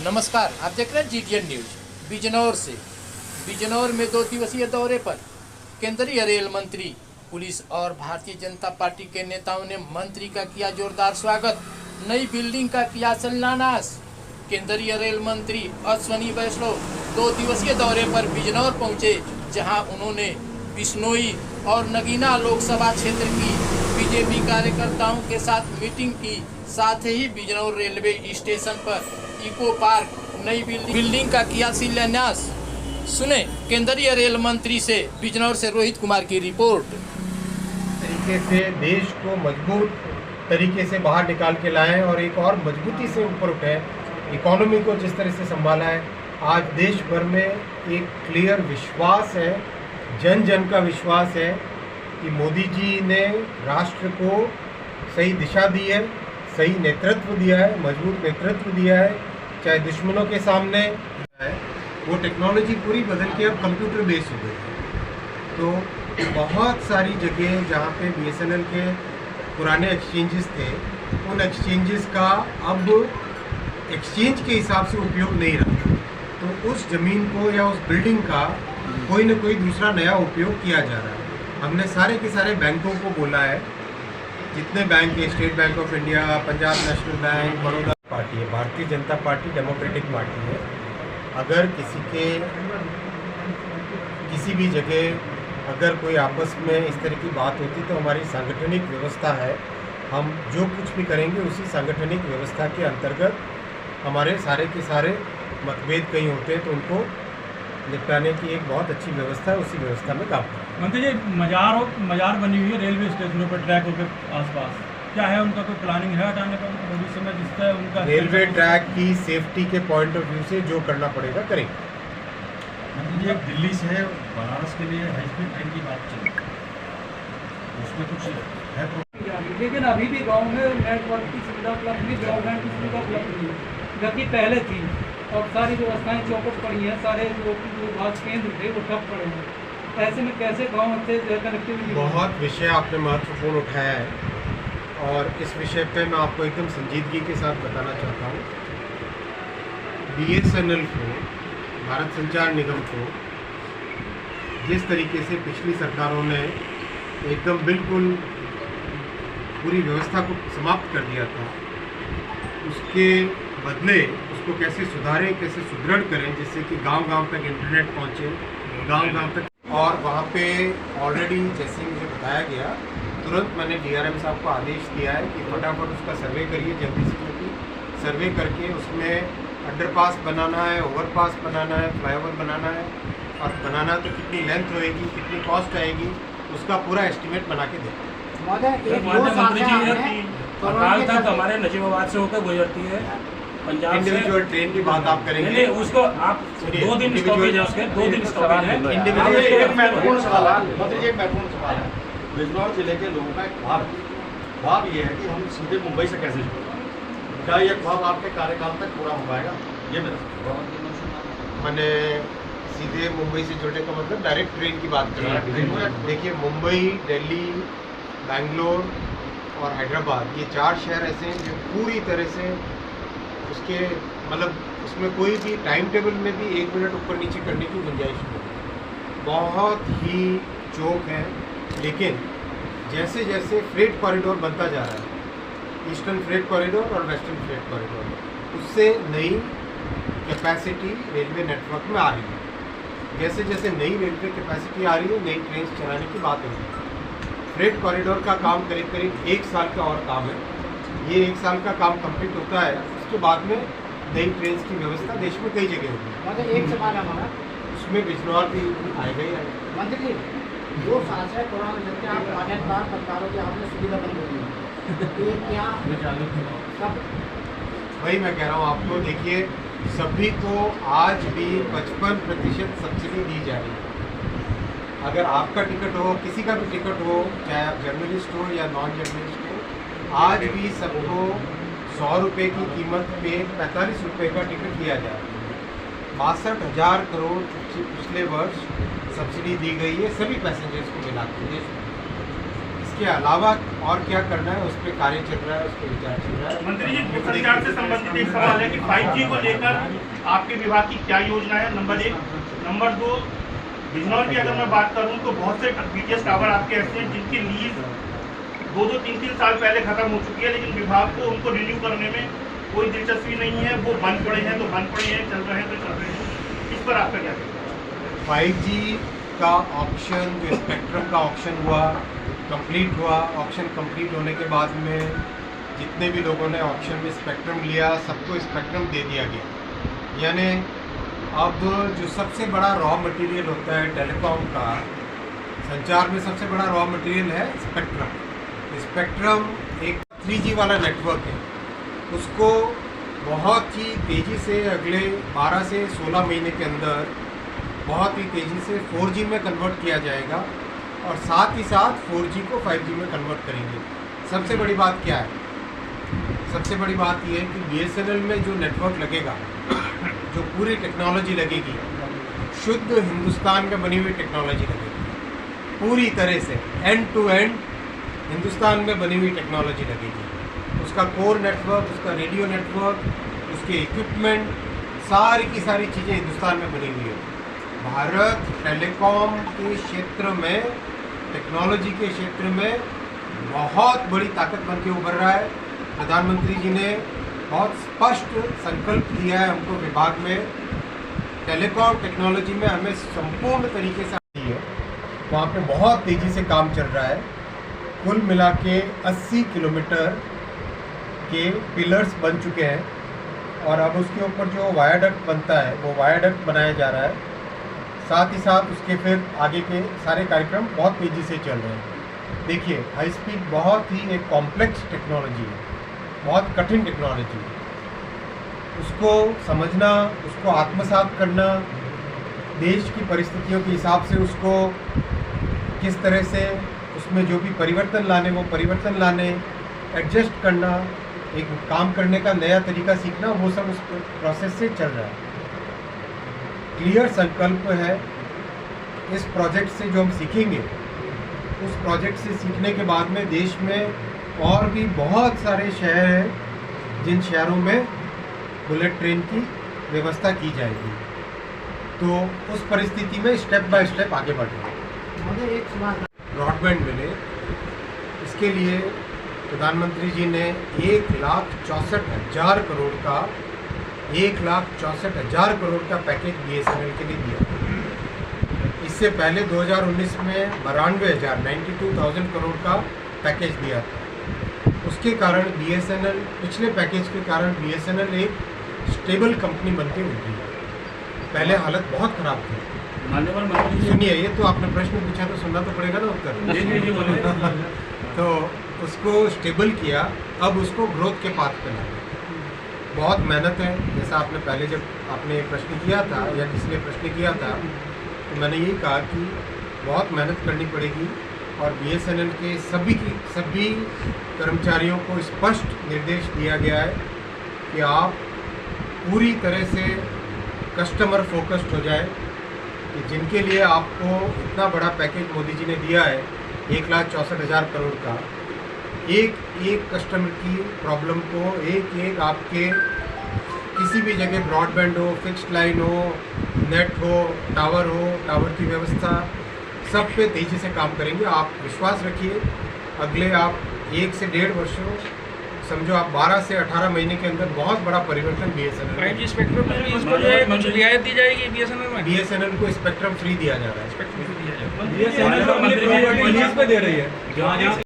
नमस्कार, आप देख रहे हैं GTN न्यूज। बिजनौर से बिजनौर में 2 दिवसीय दौरे पर केंद्रीय रेल मंत्री, पुलिस और भारतीय जनता पार्टी के नेताओं ने मंत्री का किया जोरदार स्वागत। नई बिल्डिंग का किया शिलान्यास। केंद्रीय रेल मंत्री अश्विनी वैष्णव 2 दिवसीय दौरे पर बिजनौर पहुंचे, जहां उन्होंने बिश्नोई और नगीना लोकसभा क्षेत्र की बीजेपी कार्यकर्ताओं के साथ मीटिंग की। साथ ही बिजनौर रेलवे स्टेशन पर इको पार्क नई बिल्डिंग का किया शिलान्यास। सुने केंद्रीय रेल मंत्री से। बिजनौर से रोहित कुमार की रिपोर्ट। तरीके से देश को मजबूत तरीके से बाहर निकाल के लाएं और एक और मजबूती से ऊपर उठाएं। इकोनॉमी को जिस तरह से संभाला है, आज देश भर में एक क्लियर विश्वास है, जन जन का विश्वास है कि मोदी जी ने राष्ट्र को सही दिशा दी है, सही नेतृत्व दिया है, मजबूत नेतृत्व दिया है। चाहे दुश्मनों के सामने है, वो टेक्नोलॉजी पूरी बदल के अब कंप्यूटर बेस हो गई है। तो बहुत सारी जगह जहाँ पे BSNL के पुराने एक्सचेंजेस थे, उन एक्सचेंजेस का अब एक्सचेंज के हिसाब से उपयोग नहीं रहा, तो उस ज़मीन को या उस बिल्डिंग का कोई न कोई दूसरा नया उपयोग किया जा रहा है। हमने सारे के सारे बैंकों को बोला है, जितने बैंक है, state bank of India, Punjab national bank, Baroda party है, Bharatiya Janata party democratic party है। अगर किसी भी जगह अगर कोई आपस में इस तरह की बात होती तो हमारी सांगठनिक व्यवस्था है, हम जो कुछ भी करेंगे उसी सांगठनिक व्यवस्था के अंतर्गत हमारे सारे के सारे मतभेद कहीं होते हैं तो उनको निपटाने की एक बहुत अच्छी व्यवस्था है, उसी व्यवस्था में काम करें। मंत्री जी, मजार बनी हुई है रेलवे स्टेशनों पर, ट्रैकों के आसपास, क्या है उनका कोई प्लानिंग है हटाने का भविष्य में, जिससे उनका रेलवे ट्रैक की सेफ्टी के पॉइंट ऑफ व्यू से जो करना पड़ेगा करेंगे। मंत्री जी, एक दिल्ली से बनारस के लिए हाई स्पीड ट्रेन की बात चल रही है, उसमें कुछ है? लेकिन अभी भी गांव में नेटवर्क की सुविधा उपलब्ध नहीं, ब्रॉडबैंड की सुविधा उपलब्ध नहीं है, जबकि पहले थी। और सारी व्यवस्थाएं चौपट पड़ी हैं, सारे जो विभाग केंद्र थे वो ठप पड़े हैं। ऐसे में कैसे गाँव अच्छे कनेक्टिविटी? बहुत विषय आपने महत्वपूर्ण उठाया है और इस विषय पे मैं आपको एकदम संजीदगी के साथ बताना चाहता हूँ। BSNL को, भारत संचार निगम को, जिस तरीके से पिछली सरकारों ने एकदम बिल्कुल पूरी व्यवस्था को समाप्त कर दिया था, उसके बदले उसको कैसे सुधारें, कैसे सुदृढ़ करें, जिससे कि गांव-गांव तक इंटरनेट पहुंचे, गांव-गांव तक। और वहाँ पे ऑलरेडी जैसे मुझे बताया गया, तुरंत मैंने DRM साहब को आदेश दिया है कि फटाफट उसका सर्वे करिए, जल्दी से जल्दी सर्वे करके उसमें अंडरपास बनाना है, ओवरपास बनाना है, फ्लाईओवर बनाना है, और बनाना तो कितनी लेंथ होएगी, कितनी कॉस्ट आएगी, उसका पूरा एस्टिमेट बना के दें। मंत्री जी, अकाल तक हमारे नजीबाबाद से होकर गुजरती है, पंजाब से। इंडिविजुअल ट्रेन की बात आप करेंगे? नहीं, उसको आप 2 दिन स्टॉपेज है, उसके 2 दिन स्टॉपेज है। एक महत्वपूर्ण सवाल है, बिजनौर जिले के लोगों का एक ख्वाब ये है कि हम सीधे मुंबई से कैसे जुड़ें। क्या ये ख्वाब आपके कार्यकाल तक पूरा हो पाएगा? ये मेरा मैंने सीधे मुंबई से जुड़ने का मतलब डायरेक्ट ट्रेन की बात कर रहा हूँ। देखिए, मुंबई, दिल्ली, बेंगलोर और हैदराबाद, ये 4 शहर ऐसे हैं जो पूरी तरह से उसके मतलब उसमें कोई भी टाइम टेबल में भी 1 मिनट ऊपर नीचे करने की गुंजाइश नहीं, बहुत ही चौक है। लेकिन जैसे जैसे फ्रेट कॉरिडोर बनता जा रहा है, ईस्टर्न फ्रेट कॉरिडोर और वेस्टर्न फ्रेट कॉरिडोर, उससे नई कैपेसिटी रेलवे नेटवर्क में आ रही है। जैसे जैसे नई रेलवे कैपेसिटी आ रही है, नई ट्रेन चलाने की बात हो रही है। फ्रेट कॉरिडोर का काम करीब करीब 1 साल का और काम है। ये 1 साल का काम कंप्लीट होता है, उसके बाद में नई ट्रेन की व्यवस्था देश में कई जगह होगी। मतलब एक सवाल हमारा, उसमें बिजनौर भी आएगा ही आएगा। मंत्री जी, 2 साल से कोरोना में जबकि आप आखिरकार सरकारों की आपने सुविधा बंद हो गई है, तो ये क्या सब? वही मैं कह रहा हूँ आपको। देखिए, सभी को आज भी 55% सब्सिडी दी जा रही है। अगर आपका टिकट हो, किसी का भी टिकट हो, चाहे आप जर्नलिस्ट हो या नॉन जर्नलिस्ट हो, आज भी सबको 100 रुपये की कीमत पे 45 रुपये का टिकट दिया जा रहा है। 62,000 करोड़ पिछले वर्ष सब्सिडी दी गई है सभी पैसेंजर्स को मिला के। इसके अलावा और क्या करना है उस पर कार्य चल रहा है, उस पर विचार चल रहा है। मंत्री जी, दूरसंचार से संबंधित एक सवाल है कि 5G को लेकर आपके विभाग की क्या योजना है, नंबर 1। नंबर 2, बिजनौर की अगर मैं बात करूं तो बहुत से BTS टावर आपके ऐसे हैं जिनकी लीज 2-2, 3-3 साल पहले खत्म हो चुकी है, लेकिन विभाग को उनको रिन्यू करने में कोई दिलचस्पी नहीं है। वो बंद पड़े हैं तो बंद पड़े हैं, चल रहे हैं तो चल रहे हैं। इस पर आपका क्या कहना है? 5G का ऑप्शन, जो स्पेक्ट्रम का ऑप्शन हुआ, कंप्लीट हुआ। ऑप्शन कंप्लीट होने के बाद में जितने भी लोगों ने ऑप्शन में स्पेक्ट्रम लिया, सबको स्पेक्ट्रम दे दिया गया। यानी अब जो सबसे बड़ा रॉ मटेरियल होता है टेलीकॉम का, संचार में सबसे बड़ा रॉ मटेरियल है स्पेक्ट्रम। स्पेक्ट्रम एक 3G वाला नेटवर्क है, उसको बहुत ही तेज़ी से अगले 12 से 16 महीने के अंदर बहुत ही तेज़ी से 4G में कन्वर्ट किया जाएगा और साथ ही साथ 4G को 5G में कन्वर्ट करेंगे। सबसे बड़ी बात क्या है? सबसे बड़ी बात यह है कि BSNL में जो नेटवर्क लगेगा, जो पूरी टेक्नोलॉजी लगेगी, शुद्ध हिंदुस्तान में बनी हुई टेक्नोलॉजी लगेगी, पूरी तरह से एंड टू एंड हिंदुस्तान में बनी हुई टेक्नोलॉजी लगेगी। उसका कोर नेटवर्क, उसका रेडियो नेटवर्क, उसके इक्विपमेंट, सारी की सारी चीज़ें हिंदुस्तान में बनी हुई है। भारत टेलीकॉम के क्षेत्र में, टेक्नोलॉजी के क्षेत्र में बहुत बड़ी ताकत बन के उभर रहा है। प्रधानमंत्री जी ने बहुत स्पष्ट संकल्प दिया है हमको विभाग में, टेलीकॉम टेक्नोलॉजी में हमें संपूर्ण तरीके से आती है। वहाँ पे बहुत तेज़ी से काम चल रहा है। कुल मिला के 80 किलोमीटर के पिलर्स बन चुके हैं और अब उसके ऊपर जो वायाडक्ट बनता है वो वायाडक्ट बनाया जा रहा है। साथ ही साथ उसके फिर आगे के सारे कार्यक्रम बहुत तेज़ी से चल रहे हैं। देखिए, हाई स्पीड बहुत ही एक कॉम्प्लेक्स टेक्नोलॉजी है, बहुत कठिन टेक्नोलॉजी है। उसको समझना, उसको आत्मसात करना, देश की परिस्थितियों के हिसाब से उसको किस तरह से उसमें जो भी परिवर्तन लाने वो परिवर्तन लाने, एडजस्ट करना, एक काम करने का नया तरीका सीखना, वो सब उस प्रोसेस से चल रहा है। क्लियर संकल्प है इस प्रोजेक्ट से जो हम सीखेंगे, उस प्रोजेक्ट से सीखने के बाद में देश में और भी बहुत सारे शहर हैं जिन शहरों में बुलेट ट्रेन की व्यवस्था की जाएगी। तो उस परिस्थिति में स्टेप बाय स्टेप आगे बढ़ेंगे। मुझे एक सवाल, ब्रॉडबैंड मिले, इसके लिए प्रधानमंत्री जी ने 1,64,000 करोड़ का 1,64,000 करोड़ का पैकेज BSNL के लिए दिया। इससे पहले 2019 में 92,000 करोड़ का पैकेज दिया था। उसके कारण BSNL, पिछले पैकेज के कारण BSNL एक स्टेबल कंपनी बन के उभरी। पहले हालत बहुत ख़राब थी। मान्यवर मंत्री सुनिए, ये तो आपने प्रश्न पूछा तो सुनना तो पड़ेगा ना उत्तर। तो उसको स्टेबल किया, अब उसको ग्रोथ के पाथ पे लाया। बहुत मेहनत है, जैसा आपने पहले जब आपने प्रश्न किया था या किसी ने प्रश्न किया था तो मैंने यही कहा कि बहुत मेहनत करनी पड़ेगी और BSNL के सभी कर्मचारियों को स्पष्ट निर्देश दिया गया है कि आप पूरी तरह से कस्टमर फोकस्ड हो जाए, कि जिनके लिए आपको इतना बड़ा पैकेज मोदी जी ने दिया है 1,64,000 करोड़ का, एक एक कस्टमर की प्रॉब्लम को, एक एक आपके किसी भी जगह ब्रॉडबैंड हो, फिक्स्ड लाइन हो, नेट हो, टावर की व्यवस्था, सब पे तेज़ी से काम करेंगे। आप विश्वास रखिए, अगले आप 1 से 1.5 वर्षों, समझो आप 12 से 18 महीने के अंदर बहुत बड़ा परिवर्तन BSNL 5G स्पेक्ट्रम में भी इसको जो है कुछ रियायत दी जाएगी BSNL में। BSNL को स्पेक्ट्रम फ्री दिया जा रहा है। स्पेक्ट्रम फ्री दिया जाएगा। BSNL मंत्री पे दे रही है।